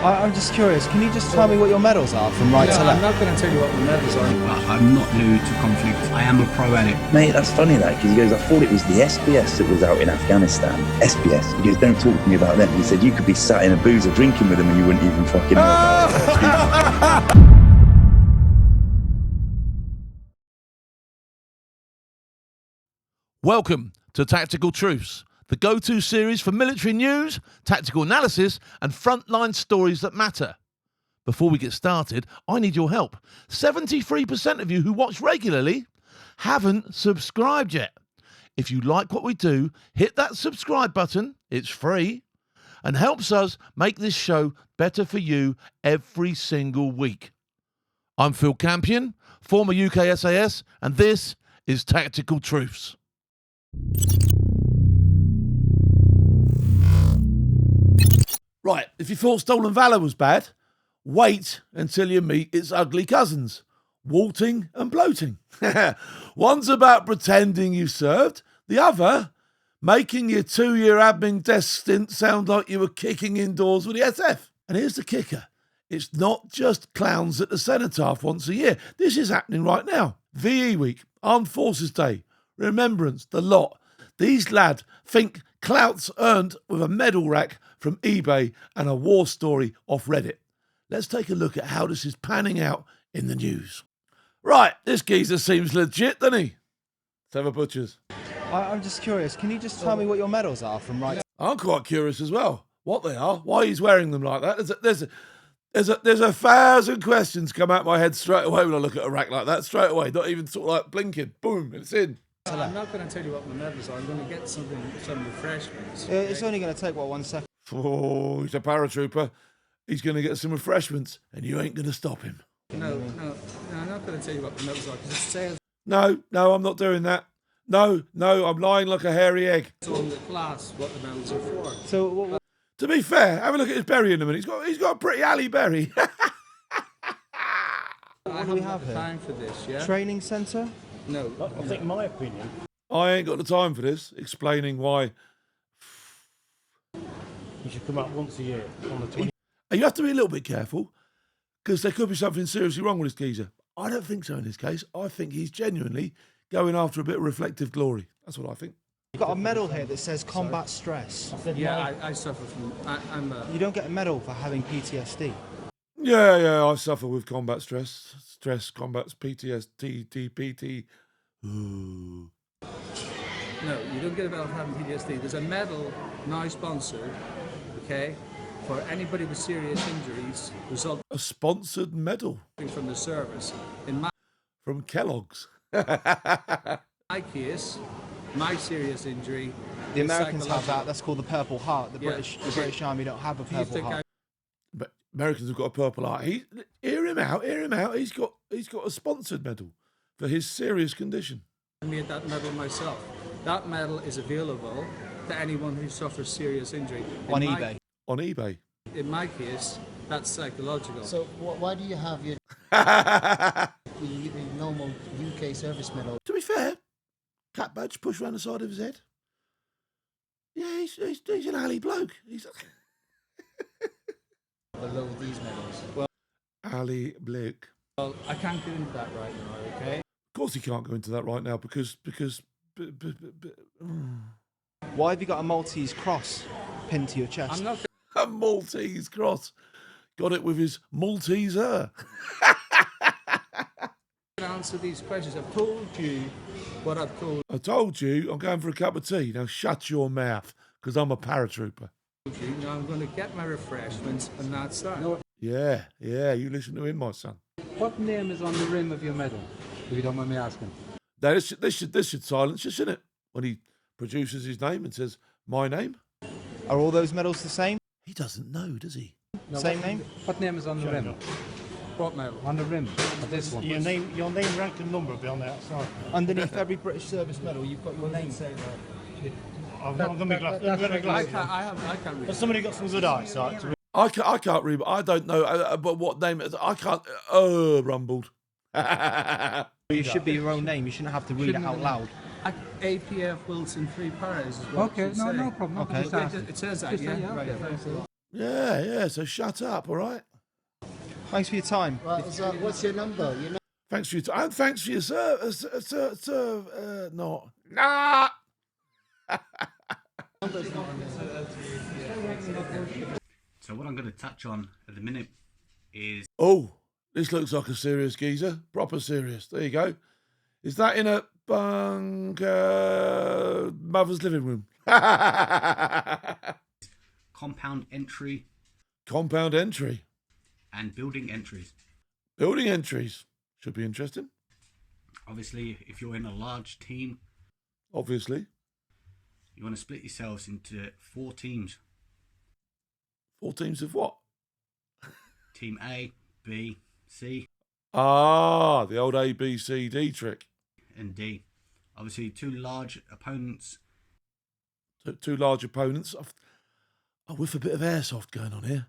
I'm just curious, can you just tell me what your medals are from right to left? I'm not going to tell you what my medals are. I'm not new to conflict. I am a pro at it. Mate, that's funny that, because he goes, I thought it was the SBS that was out in Afghanistan. SBS. He goes, don't talk to me about them. He said, you could be sat in a boozer drinking with them and you wouldn't even fucking know about it. Welcome to Tactical Truths, the go-to series for military news, tactical analysis, and frontline stories that matter. Before we get started, I need your help. 73% of you who watch regularly haven't subscribed yet. If you like what we do, hit that subscribe button, it's free, and helps us make this show better for you every single week. I'm Phil Campion, former UK SAS, and this is Tactical Truths. Right, if you thought stolen valour was bad, wait until you meet its ugly cousins, waltzing and bloating. One's about pretending you served, the other making your 2-year admin desk stint sound like you were kicking indoors with the SF. And here's the kicker, it's not just clowns at the cenotaph once a year. This is happening right now. VE Week, Armed Forces Day, Remembrance, the lot. These lads think clout's earned with a medal rack from eBay and a war story off Reddit. Let's take a look at how this is panning out in the news. Right, this geezer seems legit, doesn't he? Let's have a butcher's. I'm just curious, can you just tell me what your medals are from right to I'm quite curious as well what they are, why he's wearing them like that. There's 1,000 questions come out my head straight away when I look at a rack like that, straight away, not even sort of like blinking, boom, it's in. I'm not going to tell you what my medals are. I'm going to get some refreshments. It's only going to take, 1 second? Oh, he's a paratrooper. He's going to get some refreshments, and you ain't going to stop him. No, I'm not going to tell you what my medals are because it says No, I'm not doing that. No, I'm lying like a hairy egg. on the class what the medals are for. So, what To be fair, have a look at his berry in a minute. He's got a pretty alley berry. do we have here? Time for this, yeah? Training centre? No. I think my opinion. I ain't got the time for this, explaining why. You should come out once a year on the 20th. You have to be a little bit careful, because there could be something seriously wrong with this geezer. I don't think so in this case. I think he's genuinely going after a bit of reflective glory. That's what I think. You've got a medal here that says combat stress. Yeah, I suffer from. You don't get a medal for having PTSD. Yeah, I suffer with combat stress. Stress combats PTSD, TPT. Ooh. No, you don't get a medal for having PTSD. There's a medal now sponsored, okay, for anybody with serious injuries resulting A sponsored medal from the service. In from Kellogg's. my case, my serious injury. The is Americans have that. psychological. That's called the Purple Heart. The Yeah, British Army don't have a Do you Purple think Heart. But Americans have got a purple heart. Hear him out. He's got a sponsored medal for his serious condition. I made that medal myself. That medal is available to anyone who suffers serious injury. On eBay. On eBay. In my case, that's psychological. So why do you have your normal UK service medal? To be fair, cat badge pushed around the side of his head. Yeah, he's an alley bloke. He's Below these medals? alley bloke. Well, I can't get into that right now, okay? Of course he can't go into that right now because Why have you got a Maltese cross pinned to your chest? I'm not a Maltese cross. Got it with his Malteser. going to answer these questions. I've told you what I've told I told you I'm going for a cup of tea. Now shut your mouth, because I'm a paratrooper. you. Now I'm going to get my refreshments and that's that. Yeah, you listen to him, my son. What name is on the rim of your medal, if you don't mind me asking? Now, this should silence you, shouldn't it? When he produces his name and says, my name. Are all those medals the same? He doesn't know, does he? No, Same name? What name is on the rim? What medal? On the rim of this one. Your name, rank, and number will be on the outside. Underneath every British service medal, you've got your name. I've not got my glasses. I can't read. Has somebody got some good eyesight? I can't read, but I don't know but what name it is. I can't. Rumbled. You should be your own name. You shouldn't have to read it out loud. APF Wilson 3 Paras is what Okay, it should no say. problem. Okay. Just ask. It says that, Just yeah? say, yeah, Right. okay. Yeah. So shut up, all right? Thanks for your time. Right, what's your number? You know. Thanks for your time. And thanks for your not. Nah. So what I'm going to touch on at the minute is Oh, this looks like a serious geezer. Proper serious. There you go. Is that in a bunker mother's living room? compound entry Compound entry. and building entries. Building entries. Should be interesting. Obviously, if you're in a large team, Obviously. you want to split yourselves into 4 teams. 4 teams of what? Team A, B, C, Ah, the old A, B, C, D trick. and D. Obviously, 2 large opponents. So 2 large opponents. Oh, with a bit of airsoft going on here.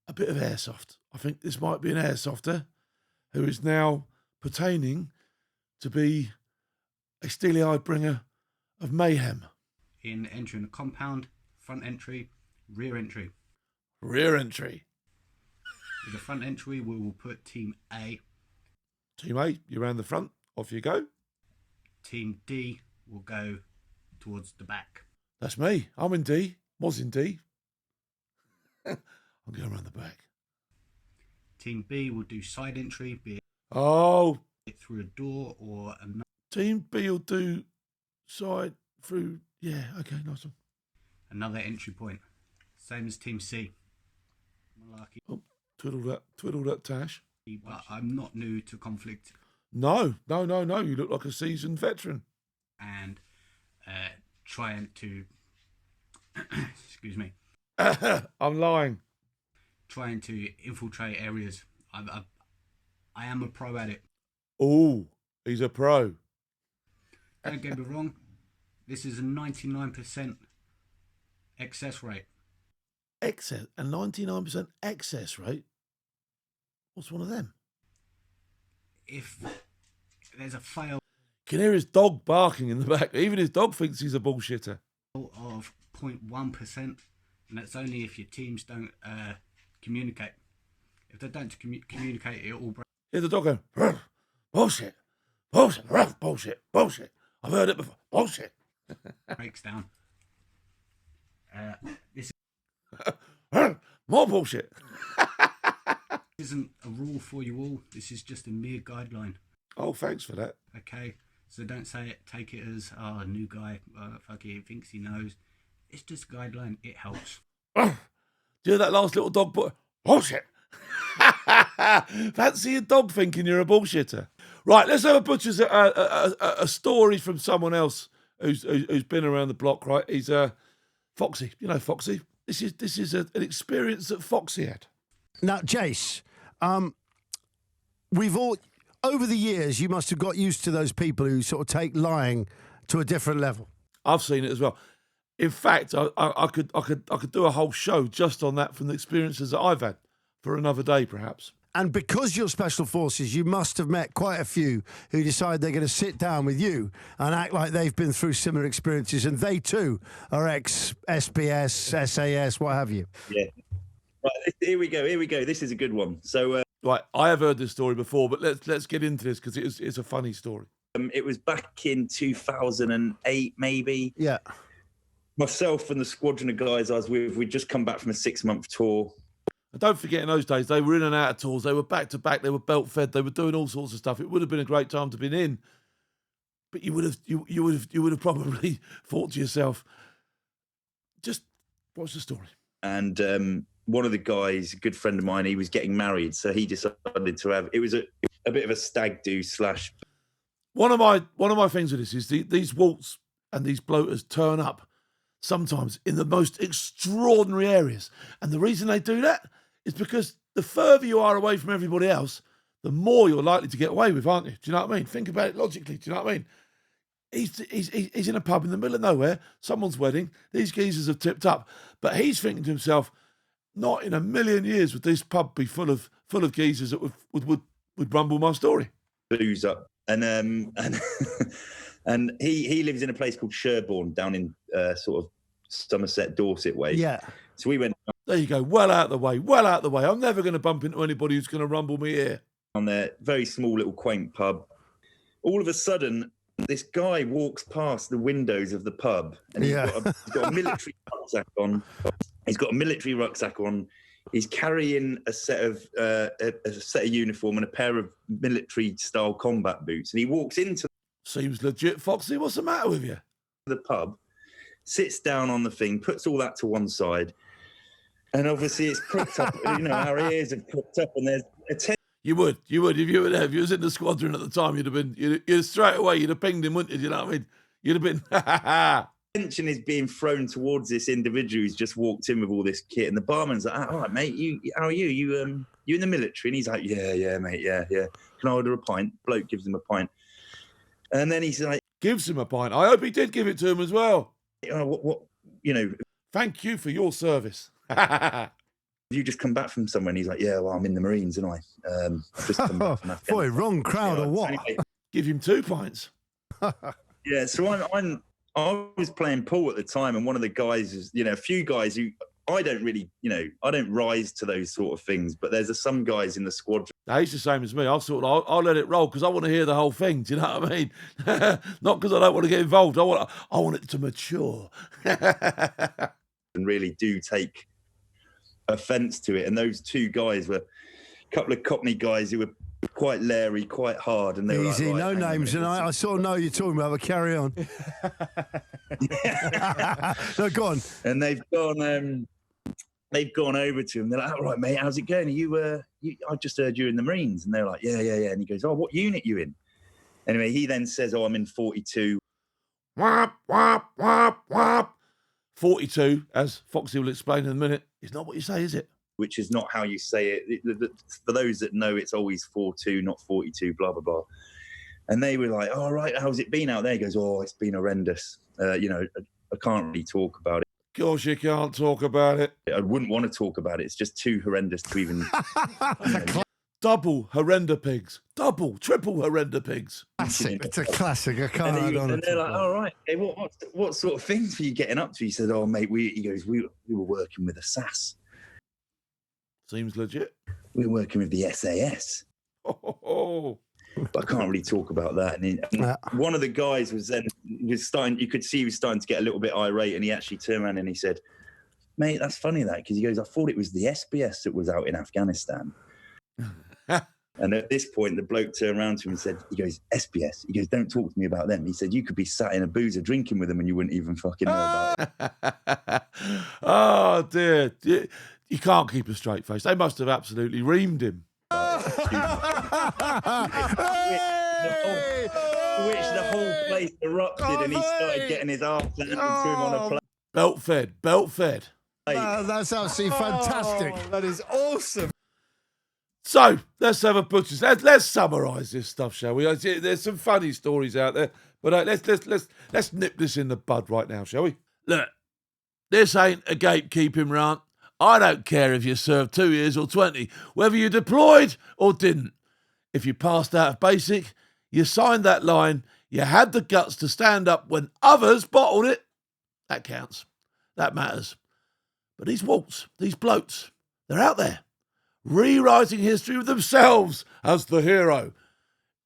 A bit of airsoft. I think this might be an airsofter who is now pertaining to be a steely-eyed bringer of mayhem. In entering a compound, front entry, rear entry. Rear entry. With the front entry, we will put Team A. Team A, you're around the front. Off you go. Team D will go towards the back. That's me. I'm in D. Was in D. I'm going around the back. Team B will do side entry, be Oh, it through a door or another. Team B will do side through. Yeah, okay, nice one. Another entry point. Same as Team C. Malarkey. Oh, twiddle that tash. But I'm not new to conflict No. You look like a seasoned veteran. and trying to excuse me, I'm lying. trying to infiltrate areas. I am a pro at it. Oh, he's a pro. Don't get me wrong. This is a 99% excess rate. Excess, a 99% excess rate. What's one of them? If there's a fail Can hear his dog barking in the back. Even his dog thinks he's a bullshitter. of 0.1%, and that's only if your teams don't communicate. If they don't communicate, it all breaks. Hear the dog go, "Ruff, bullshit, bullshit, ruff, bullshit, bullshit. I've heard it before, bullshit." Breaks down. This More bullshit. isn't a rule for you all. This is just a mere guideline. Oh, thanks for that. Okay, so don't say it. Take it as a new guy. Fuck it, he thinks he knows. It's just a guideline. It helps. Do you hear that last little dog? Bullshit. Fancy your dog thinking you're a bullshitter. Right, let's have a story from someone else who's been around the block. Right, he's Foxy. You know Foxy. This is an experience that Foxy had. Now, Jace, we've all over the years you must have got used to those people who sort of take lying to a different level. I've seen it as well. In fact, I could do a whole show just on that from the experiences that I've had for another day, perhaps. And because you're special forces, you must have met quite a few who decide they're going to sit down with you and act like they've been through similar experiences, and they too are ex-SBS, SAS, what have you. Yeah. Right, here we go. This is a good one. So, Right, I have heard this story before, but let's get into this because it's a funny story. it was back in 2008, maybe. Yeah. Myself and the squadron of guys I was with, we'd just come back from a 6-month tour. And don't forget, in those days, they were in and out of tours. They were back to back. They were belt fed. They were doing all sorts of stuff. It would have been a great time to be in, but you would have probably thought to yourself, just watch the story. And one of the guys, a good friend of mine, he was getting married, so he decided to have. It was a bit of a stag do slash. One of my things with this is these waltz and these bloaters turn up sometimes in the most extraordinary areas, and the reason they do that is because the further you are away from everybody else, the more you're likely to get away with, aren't you? Do you know what I mean? Think about it logically. Do you know what I mean? He's in a pub in the middle of nowhere, someone's wedding. These geezers have tipped up, but he's thinking to himself, not in a million years would this pub be full of geezers that would rumble my story. Booze up, and and he lives in a place called Sherborne down in sort of Somerset, Dorset way. Yeah. So we went There you go. Well out the way. Well out the way. I'm never going to bump into anybody who's going to rumble me here. On their very small little quaint pub. All of a sudden, this guy walks past the windows of the pub, and he's got a military rucksack on. He's got a military rucksack on. He's carrying a set of uniform and a pair of military-style combat boots. And he walks into Seems legit, Foxy. What's the matter with you? the pub, sits down on the thing, puts all that to one side, and obviously it's pricked up. You know, our ears have pricked up, and there's a You would. If you were there, if you was in the squadron at the time, you'd straight away, you'd have pinged him, wouldn't you? You know what I mean? You'd have been, attention is being thrown towards this individual who's just walked in with all this kit, and the barman's like, "All right, mate, how are you? You in the military?" And he's like, "Yeah, mate, yeah. Can I order a pint?" Bloke gives him a pint, and then he's like, gives him a pint. I hope he did give it to him as well. "What? You know, Thank you for your service." you just come back from somewhere?" And he's like, "Yeah, well, I'm in the Marines, and I just come back from Afghanistan." Boy, wrong crowd or what? Anyway, Give him 2 pints. yeah, so I was playing pool at the time, and one of the guys is, you know, a few guys who I don't really, you know, I don't rise to those sort of things, but there's some guys in the squadron. Now, he's the same as me. I'll let it roll because I want to hear the whole thing. Do you know what I mean? Not because I don't want to get involved. I want it to mature. And really do take offence to it. And those 2 guys were a couple of Cockney guys who were quite leery, quite hard, and they were Easy, like, no "Right, hang on a names, and minute, I sort of know you're talking about, but carry on. No, go on. And they've gone over to him. They're like, "All right, mate, how's it going? Are you I just heard you're in the Marines." And they're like, yeah. And he goes, "Oh, what unit you in?" Anyway, he then says, "Oh, I'm in 42. Whap, whap, whap, whap. 42, as Foxy will explain in a minute, is not what you say, is it? Which is not how you say it. For those that know, it's always 42, not 42, blah, blah, blah. And they were like, "All right, how's it been out there?" He goes, "Oh, it's been horrendous. You know, I can't really talk about it. Of course you can't talk about it. I wouldn't want to talk about it. It's just too horrendous to even..." Double horrenda pigs. Double, triple horrenda pigs. Classic. It's a classic. I can't add on and it. they're like, "All right, hey, what sort of things were you getting up to?" He said, "Oh, mate, we were working with the SAS. Seems legit. We were working with the SAS. Oh. But I can't really talk about that." And one of the guys was starting, you could see he was starting to get a little bit irate, and he actually turned around and he said, "Mate, that's funny that," because he goes, "I thought it was the SBS that was out in Afghanistan." And at this point, the bloke turned around to him and said, he goes, "SBS?" He goes, "Don't talk to me about them." He said, "You could be sat in a boozer drinking with them and you wouldn't even fucking know about it." Oh, dear. You can't keep a straight face. They must have absolutely reamed him. Which the whole place erupted, and he started getting his arse handed to him on a plate. Belt fed. That's absolutely fantastic. That is awesome. So let's have a butcher's. Let's summarise this stuff, shall we? There's some funny stories out there, but let's nip this in the bud right now, shall we? Look, this ain't a gatekeeping rant. I don't care if you served 2 years or 20, whether you deployed or didn't. If you passed out of basic, you signed that line, you had the guts to stand up when others bottled it. That counts. That matters. But these waltz, these blokes, they're out there, rewriting history with themselves as the hero.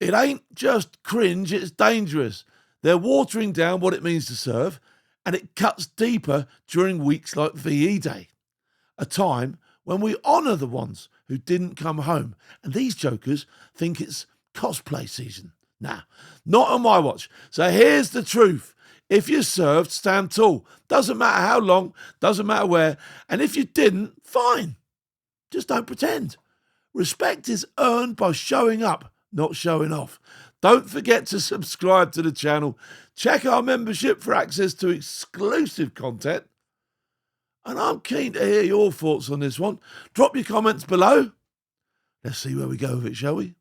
It ain't just cringe, it's dangerous. They're watering down what it means to serve, and it cuts deeper during weeks like VE Day, a time when we honour the ones who didn't come home, and these jokers think it's cosplay season. Nah, not on my watch. So here's the truth. If you served, stand tall. Doesn't matter how long, doesn't matter where, and if you didn't, fine. Just don't pretend. Respect is earned by showing up, not showing off. Don't forget to subscribe to the channel. Check our membership for access to exclusive content. And I'm keen to hear your thoughts on this one. Drop your comments below. Let's see where we go with it, shall we?